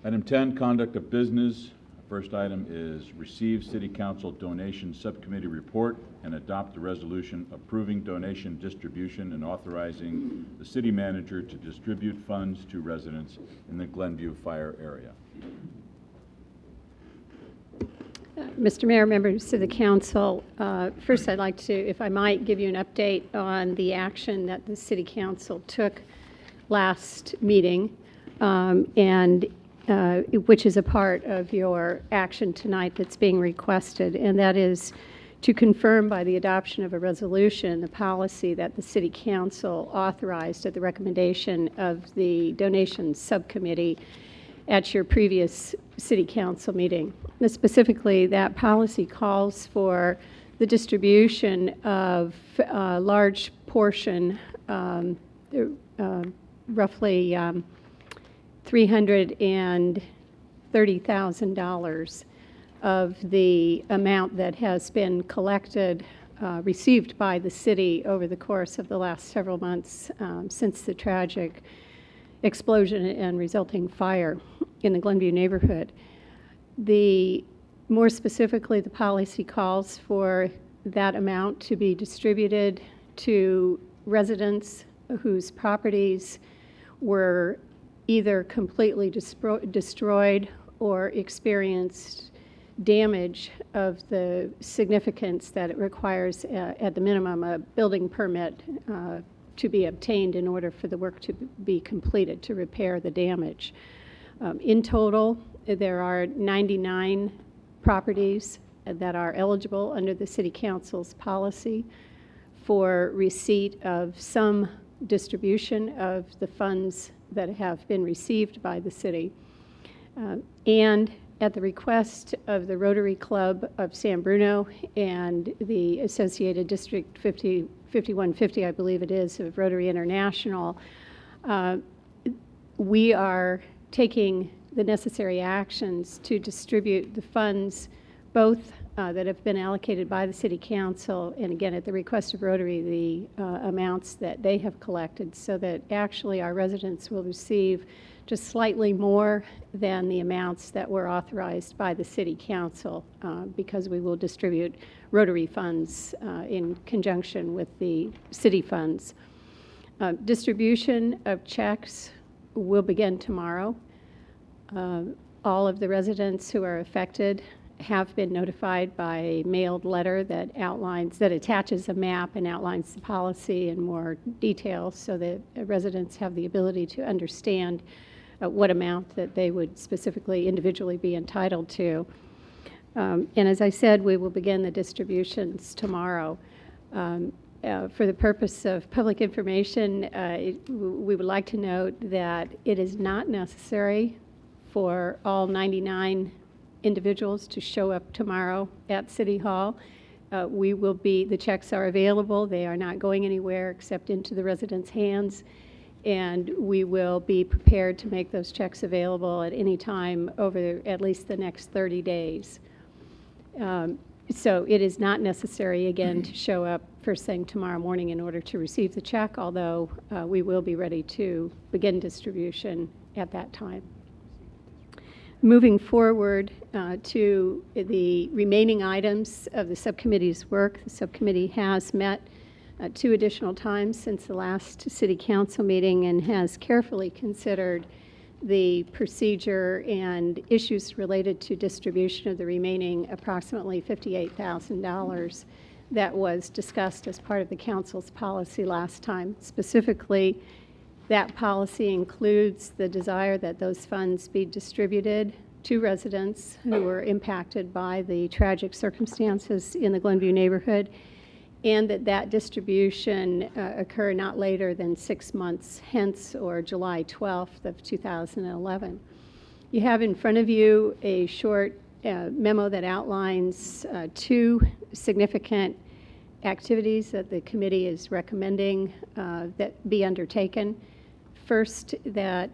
Item 10, conduct of business. First item is receive City Council donation subcommittee report and adopt a resolution approving donation distribution and authorizing the city manager to distribute funds to residents in the Glenview fire area. Mr. Mayor, members of the council, first I'd like to, if I might, give you an update on the action that the City Council took last meeting, which is a part of your action tonight that's being requested, and that is to confirm by the adoption of a resolution the policy that the City Council authorized at the recommendation of the donations subcommittee at your previous City Council meeting. Specifically, that policy calls for the distribution of a large portion, roughly $330,000 of the amount that has been collected, received by the city over the course of the last several months since the tragic explosion and resulting fire in the Glenview neighborhood. More specifically, the policy calls for that amount to be distributed to residents whose properties were either completely destroyed or experienced damage of the significance that it requires, at the minimum, a building permit to be obtained in order for the work to be completed to repair the damage. In total, there are 99 properties that are eligible under the City Council's policy for receipt of some distribution of the funds that have been received by the city. And at the request of the Rotary Club of San Bruno and the Associated District 5150, I believe it is, of Rotary International, we are taking the necessary actions to distribute the funds, both that have been allocated by the City Council, and again, at the request of Rotary, the amounts that they have collected, so that actually our residents will receive just slightly more than the amounts that were authorized by the City Council, because we will distribute Rotary funds in conjunction with the city funds. Distribution of checks will begin tomorrow. All of the residents who are affected have been notified by a mailed letter that attaches a map and outlines the policy in more detail, so that residents have the ability to understand what amount that they would specifically individually be entitled to. And as I said, we will begin the distributions tomorrow. For the purpose of public information, we would like to note that it is not necessary for all 99 individuals to show up tomorrow at City Hall. The checks are available. They are not going anywhere except into the residents' hands, and we will be prepared to make those checks available at any time over at least the next 30 days. So it is not necessary, again, to show up first thing tomorrow morning in order to receive the check, although we will be ready to begin distribution at that time. Moving forward to the remaining items of the subcommittee's work, the subcommittee has met 2 additional times since the last City Council meeting and has carefully considered the procedure and issues related to distribution of the remaining approximately $58,000 that was discussed as part of the Council's policy last time. Specifically, that policy includes the desire that those funds be distributed to residents who were impacted by the tragic circumstances in the Glenview neighborhood, and that distribution occur not later than 6 months hence, or July 12th of 2011. You have in front of you a short memo that outlines 2 significant activities that the committee is recommending that be undertaken. First, that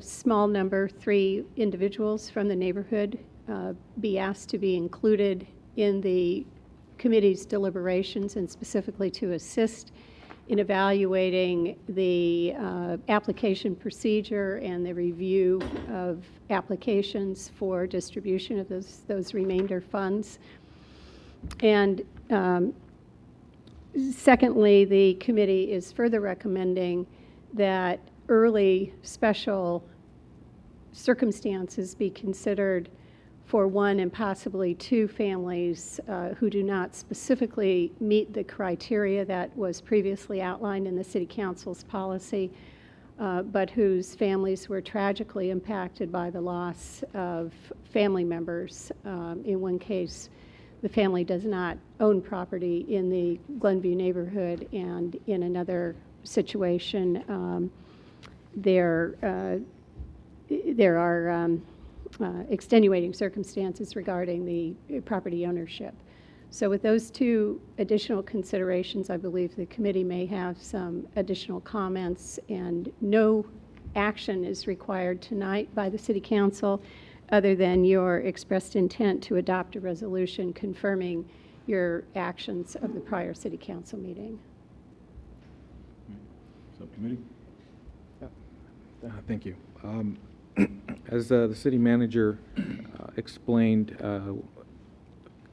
small number, 3 individuals from the neighborhood be asked to be included in the committee's deliberations, and specifically to assist in evaluating the application procedure and the review of applications for distribution of those remainder funds. And secondly, the committee is further recommending that early special circumstances be considered for one and possibly two families who do not specifically meet the criteria that was previously outlined in the City Council's policy, but whose families were tragically impacted by the loss of family members. In one case, the family does not own property in the Glenview neighborhood, and in another situation, there are extenuating circumstances regarding the property ownership. So with those two additional considerations, I believe the committee may have some additional comments, and no action is required tonight by the City Council other than your expressed intent to adopt a resolution confirming your actions of the prior City Council meeting. Subcommittee? Thank you. As the city manager explained,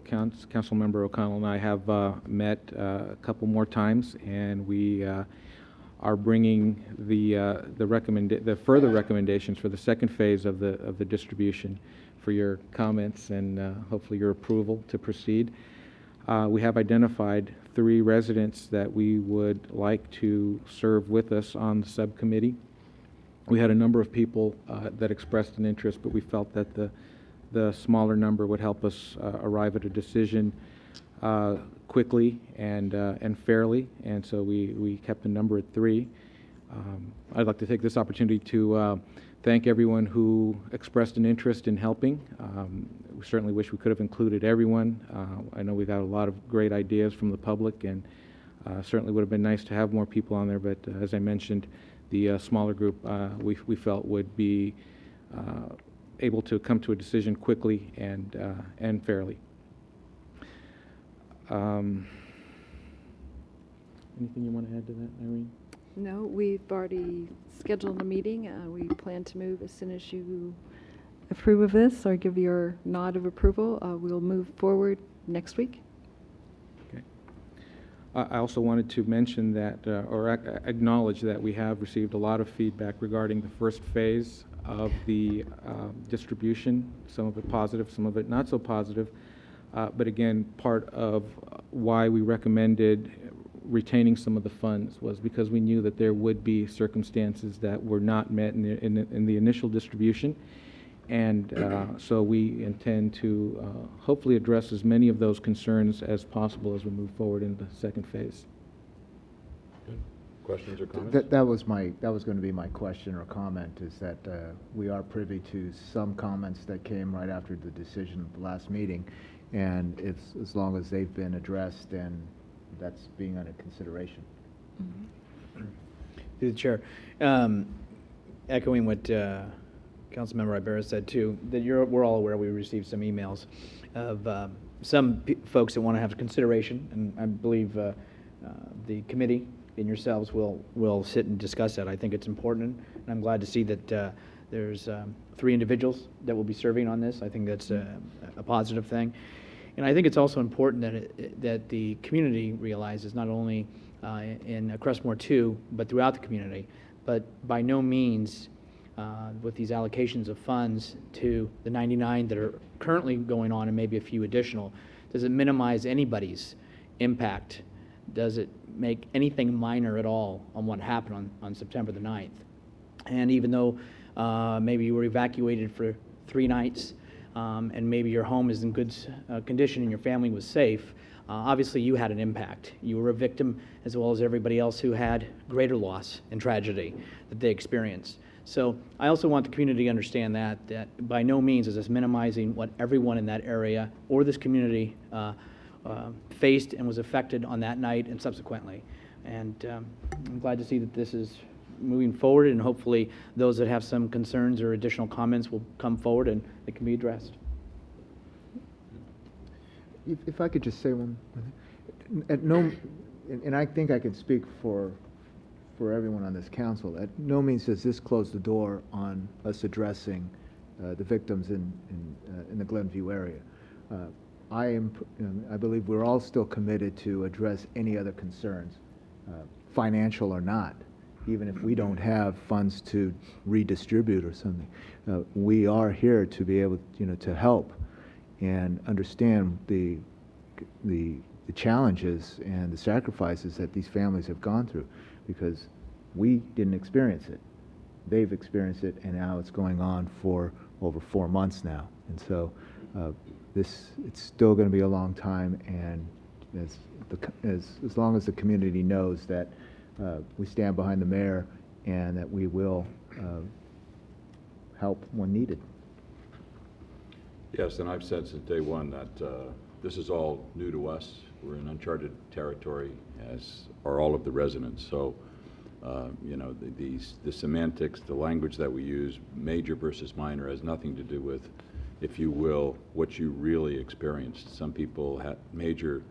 Councilmember O'Connell and I have met a couple more times, and we are bringing the further recommendations for the second phase of the distribution for your comments and hopefully your approval to proceed. We have identified 3 residents that we would like to serve with us on the subcommittee. We had a number of people that expressed an interest, but we felt that the smaller number would help us arrive at a decision quickly and fairly, and so we kept the number at 3. I'd like to take this opportunity to thank everyone who expressed an interest in helping. We certainly wish we could have included everyone. I know we got a lot of great ideas from the public, and certainly would have been nice to have more people on there, but as I mentioned, the smaller group we felt would be able to come to a decision quickly and fairly. Anything you want to add to that, Irene? No, we've already scheduled a meeting. We plan to move as soon as you approve of this or give your nod of approval. We'll move forward next week. Okay. I also wanted to mention that, or acknowledge that we have received a lot of feedback regarding the first phase of the distribution, some of it positive, some of it not so positive. But again, part of why we recommended retaining some of the funds was because we knew that there would be circumstances that were not met in the initial distribution. And so we intend to hopefully address as many of those concerns as possible as we move forward in the second phase. Good. Questions or comments? That was going to be my question or comment, is that we are privy to some comments that came right after the decision of the last meeting, and it's as long as they've been addressed, and that's being under consideration. Mm-hmm. Through the chair, echoing what Councilmember Ibarra said too, that we're all aware we received some emails of some folks that want to have consideration, and I believe the committee and yourselves will sit and discuss that. I think it's important, and I'm glad to see that there's 3 individuals that will be serving on this. I think that's a positive thing. And I think it's also important that the community realizes, not only in Crestmore 2, but throughout the community, but by no means with these allocations of funds to the 99 that are currently going on and maybe a few additional, does it minimize anybody's impact? Does it make anything minor at all on what happened on September the 9th? And even though maybe you were evacuated for 3 nights, and maybe your home is in good condition and your family was safe, obviously you had an impact. You were a victim as well as everybody else who had greater loss and tragedy that they experienced. So I also want the community to understand that by no means is this minimizing what everyone in that area or this community faced and was affected on that night and subsequently. And I'm glad to see that this is moving forward, and hopefully those that have some concerns or additional comments will come forward and they can be addressed. If I could just say one thing. and I think I can speak for everyone on this council, at no means does this close the door on us addressing the victims in the Glenview area. I believe we're all still committed to address any other concerns, financial or not, even if we don't have funds to redistribute or something. We are here to be able, to help and understand the challenges and the sacrifices that these families have gone through, because we didn't experience it. They've experienced it, and now it's going on for over 4 months now. And so it's still going to be a long time, and as long as the community knows that we stand behind the mayor and that we will help when needed. Yes, and I've said since day one that this is all new to us. We're in uncharted territory, as are all of the residents. So, the semantics, the language that we use, major versus minor, has nothing to do with, if you will, what you really experienced. Some people had major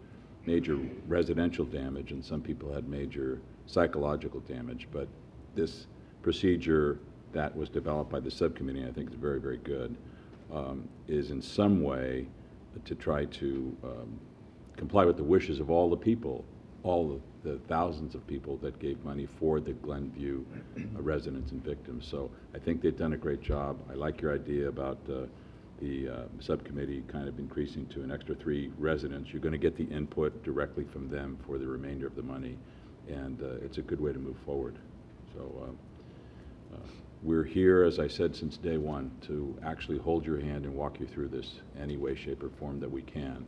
residential damage, and some people had major psychological damage. But this procedure that was developed by the subcommittee, I think is very, very good, is in some way to try to comply with the wishes of all the people, all the thousands of people that gave money for the Glenview residents and victims. So I think they've done a great job. I like your idea about the subcommittee kind of increasing to an extra 3 residents. You're going to get the input directly from them for the remainder of the money, and it's a good way to move forward. So we're here, as I said, since day one, to actually hold your hand and walk you through this any way, shape, or form that we can,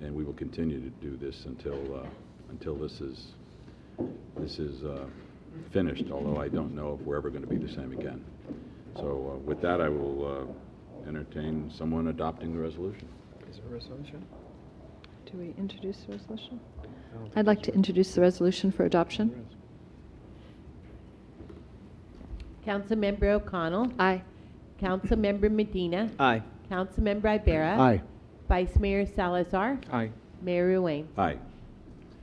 and we will continue to do this until this is finished, although I don't know if we're ever going to be the same again. So with that, I will entertain someone adopting the resolution. Is there a resolution? Do we introduce the resolution? I'd like to introduce the resolution for adoption. Councilmember O'Connell. Aye. Councilmember Medina. Aye. Councilmember Ibarra. Aye. Vice Mayor Salazar. Aye. Mayor Ruane. Aye.